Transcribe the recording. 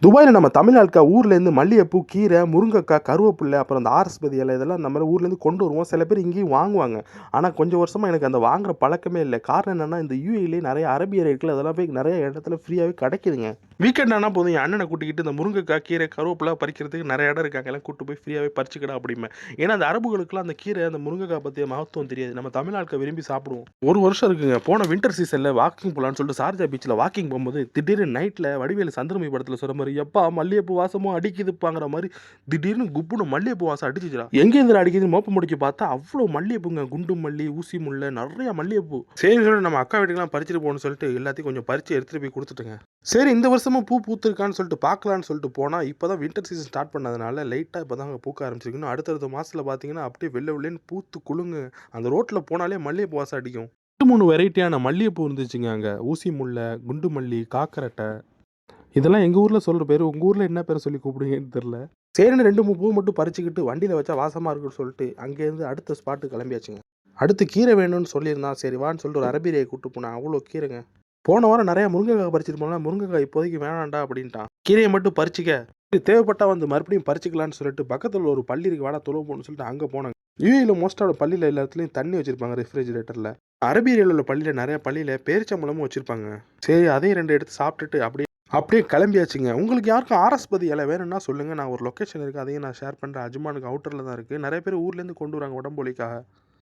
துபாயில நம்ம தமிழ் ஆட்கள் ஊர்லேருந்து மல்லிகைப்பூ, கீரை, முருங்கைக்காய், கருவேப்பிலை, அப்புறம் இந்த ஆர்எஸ்பதி இலை இதெல்லாம் நம்ம ஊர்லேருந்து கொண்டு வருவோம். சில பேர் இங்கேயும் வாங்குவாங்க. ஆனா கொஞ்சம் வருஷமா எனக்கு அந்த வாங்குற பழக்கமே இல்ல. காரணம் என்னன்னா, இந்த யுஏஇலேயே நெறைய அரேபியர் இருக்குல்ல, அதெல்லாம் போய் நெறைய இடத்துல ஃப்ரீயாவே கிடைக்குதுங்க. வீக்கெண்ட் ஆனா போதும் என் அண்ணன கூட்டிக்கிட்டு இந்த முருங்கைக்காய், கீரை, கருவேப்பிலை பறிக்கிறதுக்கு நெறைய இடம் இருக்கு. அங்கெல்லாம் கூட்டு போய் ஃப்ரீயாவே பறிச்சுக்கடா அப்படிம்பேன். ஏன்னா அந்த அரபுகளுக்குலாம் அந்த கீரை, அந்த முருங்கைக்காய் பத்திய மகத்துவம் தெரியாது. நம்ம தமிழ் ஆட்கள் விரும்பி சாப்பிடுவோம். ஒரு வருஷம் இருக்குங்க. போன வின்டர் சீசன்ல வாக்கிங் போலான்னு சொல்லிட்டு ஷார்ஜா பீச்ல வாக்கிங் போம்போது, திடீர்னு நைட்ல வடிவேலு சந்திரமுகி படத்துல சொல்ற மாரி, "எப்பா மல்லிகைப்பூ வாசமும் அடிக்குதுப்பாங்கிற" மாரி திடீர்னு குப்புன்னு மல்லிகைப்பூ வாசம் அடிச்சுச்சுடா. எங்கேருந்துடா அடிக்குதுன்னு மோப்ப முடிக்க பார்த்தா, அவ்ளோ மல்லிகைப்பூங்க. குண்டு மல்லி, ஊசி முல்லை நெறைய மல்லிகைப்பூ. சரின்னு சொல்லிட்டு நம்ம அக்கா வீட்டுக்குலாம் பறிச்சுட்டு போகணும்னு சொல்லிட்டு எல்லாத்தையும் கொஞ்சம் பறிச்சு எடுத்துட்டு போய் குடுத்துட்டேங்க. சரி இந்த வருஷமும் பூ பூத்திருக்கான்னு சொல்லிட்டு பார்க்கலான்னு சொல்லிட்டு போனா, இப்பதான் வின்டர் சீசன் ஸ்டார்ட் பண்ணதுனால லைட்டா இப்பதாங்க பூக்க ஆரம்பிச்சிருக்கு. இன்னும் அடுத்தடுத்த மாசத்துல பார்த்தீங்கன்னா, அப்படியே வெள்ள வெள்ளேன்னு பூத்து குலுங்கும். அந்த ரோட்ல போனாலே மல்லிகைப்பூ வாசம் அடிக்கும். 2, 3 வெரைட்டியான மல்லிகைப்பூ இருந்துச்சுங்க அங்க. ஊசி முல்லை, குண்டு மல்லி, காக்கரட்ட இதெல்லாம் எங்க ஊர்ல சொல்ற பேரு. உங்க ஊர்ல என்ன பேர சொல்லி கூப்பிடுவீங்கன்னு தெரியல. சரின்னு 2, 3 பூ மட்டும் பறிச்சுக்கிட்டு வண்டியில வச்சா வாசமா இருக்குன்னு சொல்லிட்டு, அங்கேருந்து அடுத்த ஸ்பாட்டுக்கு கிளம்பியாச்சுங்க. அடுத்து கீரை வேணும்னு சொல்லியிருந்தான். சரி வான்னு சொல்லிட்டு ஒரு அரபியரைய கூட்டு போனேன். அவ்வளோ கீரைங்க. போன வாரம் நெறைய முருங்கைக்காய் பறிச்சுட்டு போனா, முருங்கைக்காய் இப்போதைக்கு வேணாம்டா அப்படின்ட்டான். கீரைய மட்டும் பறிச்சுக்க. தேவைப்பட்டா வந்து மறுபடியும் பறிச்சுக்கலான்னு சொல்லிட்டு, பக்கத்துல ஒரு பள்ளி இருக்கு வாடா தொழுவ போணும்னு சொல்லிட்டு அங்க போனேங்க. யுஏஇல மோஸ்ட்டா பள்ளியில எல்லா இடத்துலயும் தண்ணி வச்சிருப்பாங்க ரெஃப்ரிஜிரேட்டர்ல. அரேபியால உள்ள பள்ளியில நெறைய பள்ளியில பேரிச்சம்பழமும் வச்சிருப்பாங்க. சரி அதையும் 2 எடுத்து சாப்பிட்டுட்டு அப்படியே அப்படியே கிளம்பியாச்சுங்க. உங்களுக்கு யாருக்கும் ஆரஸ்பதி இலை வேணும்னா சொல்லுங்க. நான் ஒரு லொகேஷன் இருக்கு. அதையும் நான் ஷேர் பண்றேன். அஜ்மானுக்கு அவுட்டர்ல தான் இருக்கு. நெறைய பேர் ஊர்லேருந்து கொண்டு வராங்க உடம்பு வலிக்காக.